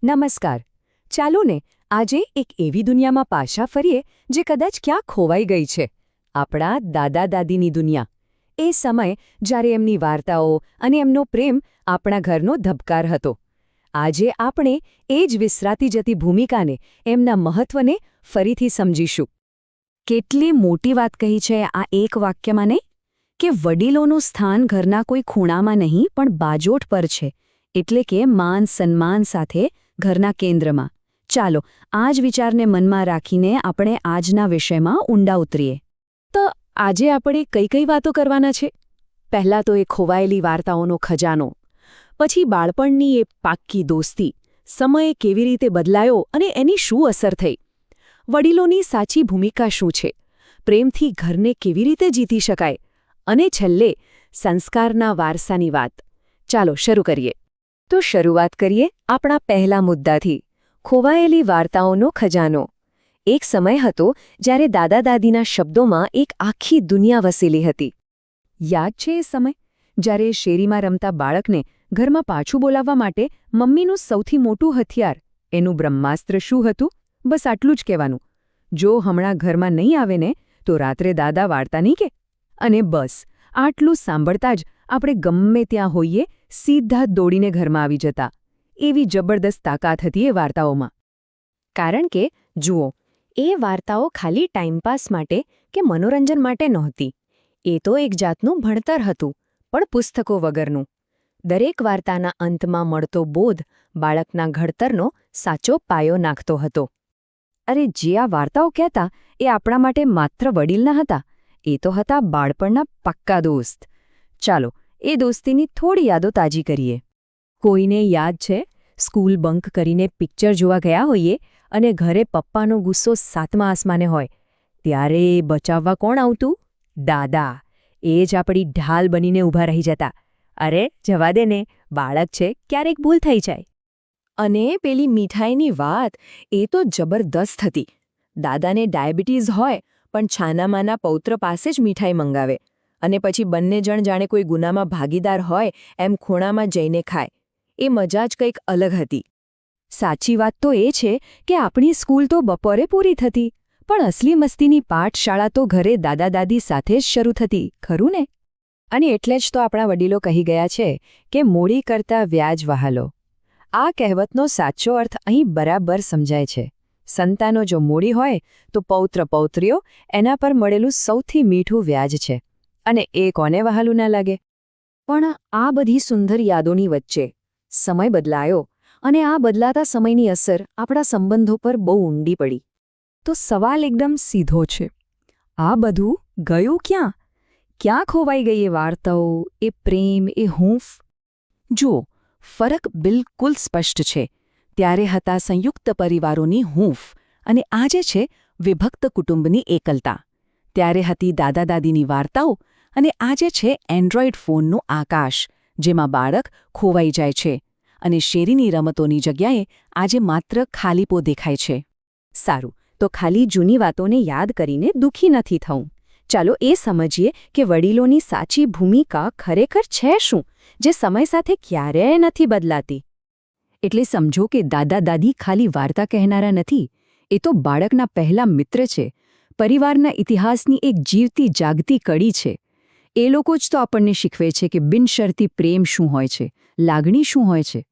નમસ્કાર. ચાલો ને આજે એક એવી દુનિયામાં પાછા ફરીએ જે કદાચ ક્યાં ખોવાઈ ગઈ છે. આપણા દાદા-દાદીની દુનિયા. એ સમય જ્યારે એમની વાર્તાઓ અને એમનો પ્રેમ આપણા ઘરનો ધબકાર હતો. આજે આપણે એ જ વિસરાતી જતી ભૂમિકાને, એમના મહત્વને ફરીથી સમજીશું. કેટલી મોટી વાત કહી છે આ એક વાક્યમાં નહીં? કે વડીલોનું સ્થાન ઘરના કોઈ ખૂણામાં નહીં પણ બાજોઠ પર છે, એટલે કે માન સન્માન સાથે ઘરના કેન્દ્રમાં. ચાલો આ જ વિચારને મનમાં રાખીને આપણે આજના વિષયમાં ઊંડા ઉતરીએ. તો આજે આપણે કઈ કઈ વાતો કરવાના છે? પહેલાં તો એ ખોવાયેલી વાર્તાઓનો ખજાનો, પછી બાળપણની એ પાક્કી દોસ્તી, સમય કેવી રીતે બદલાયો અને એની શું અસર થઈ, વડીલોની સાચી ભૂમિકા શું છે, પ્રેમથી ઘરને કેવી રીતે જીતી શકાય, અને છેલ્લે સંસ્કારના વારસાની વાત. ચાલો શરૂ કરીએ. તો શરૂઆત કરીએ આપણા પહેલા મુદ્દાથી, ખોવાયેલી વાર્તાઓનો ખજાનો. એક સમય હતો જ્યારે દાદા-દાદીના શબ્દોમાં એક આખી દુનિયા વસેલી હતી. યાદ છે એ સમય જ્યારે શેરીમાં રમતા બાળકને ઘરમાં પાછું બોલાવવા માટે મમ્મીનું સૌથી મોટું હથિયાર, એનું બ્રહ્માસ્ત્ર શું હતું? બસ આટલું જ કહેવાનું, જો હમણાં ઘરમાં નહીં આવે ને તો રાત્રે દાદા વાર્તા નહીં કે. અને બસ આટલું સાંભળતા જ આપણે ગમે ત્યાં હોઈએ સીધા દોડીને ઘરમાં આવી જતા. એવી જબરદસ્ત તાકાત હતી એ વાર્તાઓમાં. કારણ કે જુઓ, એ વાર્તાઓ ખાલી ટાઈમપાસ માટે કે મનોરંજન માટે નહોતી. એ તો એક જાતનું ભણતર હતું, પણ પુસ્તકો વગરનું. દરેક વાર્તાના અંતમાં મળતો બોધ બાળકના ઘડતરનો સાચો પાયો નાખતો હતો. અરે જે આ વાર્તાઓ કહેતા એ આપણા માટે માત્ર વડીલ ન હતા, એ તો હતા બાળપણના પક્કા દોસ્ત. ચાલો એ દોસ્તીની થોડી યાદો તાજી કરીએ. કોઈને યાદ છે સ્કૂલ બંક કરીને પિક્ચર જોવા ગયા હોઈએ અને ઘરે પપ્પાનો ગુસ્સો 7મા આસમાને હોય, ત્યારે બચાવવા કોણ આવતું? દાદા. એ જ આપણી ઢાલ બનીને ઊભા રહી જતા. અરે જવા દે ને, બાળક છે, ક્યારેક ભૂલ થઈ જાય. અને પેલી મીઠાઈની વાત, એ તો જબરદસ્ત હતી. દાદાને ડાયાબિટીસ હોય પણ છાનામાના પૌત્ર પાસે જ મીઠાઈ મંગાવે, અને પછી બંને જણ જાણે કોઈ ગુનામાં ભાગીદાર હોય એમ ખૂણામાં જઈને ખાય. એ મજા જ કંઈક અલગ હતી. સાચી વાત તો એ છે કે આપણી સ્કૂલ તો બપોરે પૂરી થતી, પણ અસલી મસ્તીની પાઠશાળા તો ઘરે દાદા-દાદી સાથે જ શરૂ થતી, ખરું ને? અને એટલે જ તો આપણા વડીલો કહી ગયા છે કે મોડી કરતાં વ્યાજ વહાલો. આ કહેવતનો સાચો અર્થ અહીં બરાબર સમજાય છે. સંતાનો જો મોડી હોય તો પૌત્ર-પૌત્રીઓ એના પર મળેલું સૌથી મીઠું વ્યાજ છે. અને એ કોને વહાલું ના લાગે? પણ આ બધી સુંદર યાદોની વચ્ચે સમય બદલાયો, અને આ બદલાતા સમયની અસર આપણા સંબંધો પર બહુ ઊંડી પડી. તો સવાલ એકદમ સીધો છે, આ બધું ગયું ક્યાં? ક્યાં ખોવાઈ ગઈ એ વાર્તાઓ, એ પ્રેમ, એ હૂંફ? જુઓ, ફરક બિલકુલ સ્પષ્ટ છે. ત્યારે હતા સંયુક્ત પરિવારોની હૂંફ, અને આજે છે વિભક્ત કુટુંબની એકલતા. ત્યારે હતી દાદા-દાદીની વાર્તાઓ, અને આજે છે એન્ડ્રોઇડ ફોનનું આકાશ, જેમાં બાળક ખોવાઈ જાય છે, અને શેરીની રમતોની જગ્યાએ આજે માત્ર ખાલીપો દેખાય છે. સારું, તો ખાલી જૂની વાતોને યાદ કરીને દુઃખી નથી થવું. ચાલો એ સમજીએ કે વડીલોની સાચી ભૂમિકા ખરેખર છે શું, જે સમય સાથે ક્યારેય નથી બદલાતી. એટલે સમજો કે દાદા-દાદી ખાલી વાર્તા કહેનારા નથી, એ તો બાળકના પહેલા મિત્ર છે, પરિવારના ઇતિહાસની એક જીવતી જાગતી કડી છે. એ લોકો જ તો આપણને શીખવે છે કે બિનશરતી પ્રેમ શું હોય છે, લાગણી શું હોય છે.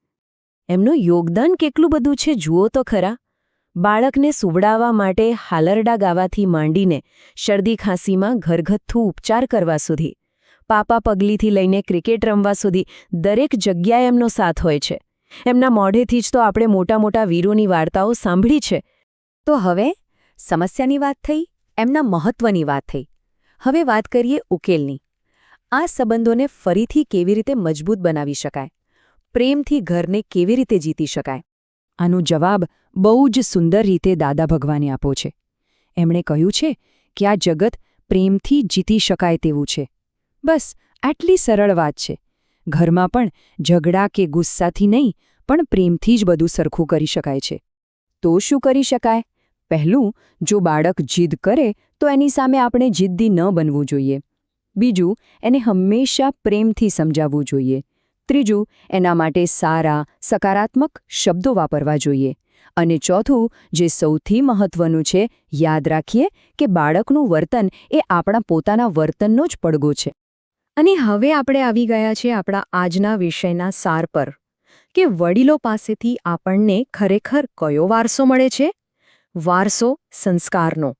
એમનું યોગદાન કેટલું બધું છે જુઓ તો ખરા. બાળકને સુવડાવવા માટે હાલરડા ગાવાથી માંડીને શરદી ખાંસીમાં ઘરગથ્થુ ઉપચાર કરવા સુધી, પાપા પગલીથી લઈને ક્રિકેટ રમવા સુધી દરેક જગ્યાએ એમનો સાથ હોય છે. એમના મોઢેથી જ તો આપણે મોટા મોટા વીરોની વાર્તાઓ સાંભળી છે. તો હવે સમસ્યાની વાત થઈ, એમના મહત્વની વાત થઈ. હવે વાત કરીએ ઉકેલની. આ સંબંધોને ફરીથી કેવી રીતે મજબૂત બનાવી શકાય? પ્રેમથી ઘરને કેવી રીતે જીતી શકાય? આનો જવાબ બહુ જ સુંદર રીતે દાદા ભગવાને આપ્યો છે. એમણે કહ્યું છે કે આ જગત પ્રેમથી જીતી શકાય તેવું છે. બસ આટલી સરળ વાત છે. ઘરમાં પણ ઝઘડા કે ગુસ્સાથી નહીં, પણ પ્રેમથી જ બધું સરખું કરી શકાય છે. તો શું કરી શકાય? પહેલું, જો બાળક જીદ કરે તો એની સામે આપણે જિદ્દી ન બનવું જોઈએ. બીજું, એને હંમેશા પ્રેમથી સમજાવવું જોઈએ. ત્રીજું, એના માટે સારા સકારાત્મક શબ્દો વાપરવા જોઈએ. અને ચોથું, જે સૌથી મહત્વનું છે, યાદ રાખીએ કે બાળકનું વર્તન એ આપણા પોતાના વર્તનનો જ પડઘો છે. અને હવે આપણે આવી ગયા છે આપણા આજના વિષયના સાર પર, કે વડીલો પાસેથી આપણને ખરેખર કયો વારસો મળે છે? વારસો સંસ્કારનો.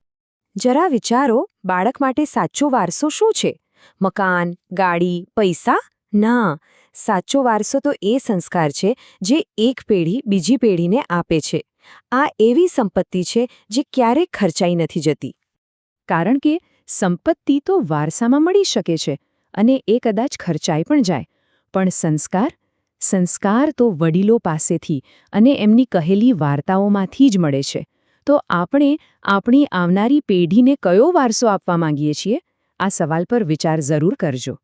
જરા વિચારો, બાળક માટે સાચો વારસો શું છે? મકાન, ગાડી, પૈસા? ના, સાચો વારસો તો એ સંસ્કાર છે જે એક પેઢી બીજી પેઢીને આપે છે. આ એવી સંપત્તિ છે જે ક્યારેક ખર્ચાઈ નથી જતી. કારણ કે સંપત્તિ તો વારસામાં મળી શકે છે અને એ કદાચ ખર્ચાઈ પણ જાય, પણ સંસ્કાર તો વડીલો પાસેથી અને એમની કહેલી વાર્તાઓમાંથી જ મળે છે. તો આપણે આપણી આવનારી પેઢીને કયો વારસો આપવા માંગીએ છીએ? આ સવાલ પર વિચાર જરૂર કરજો.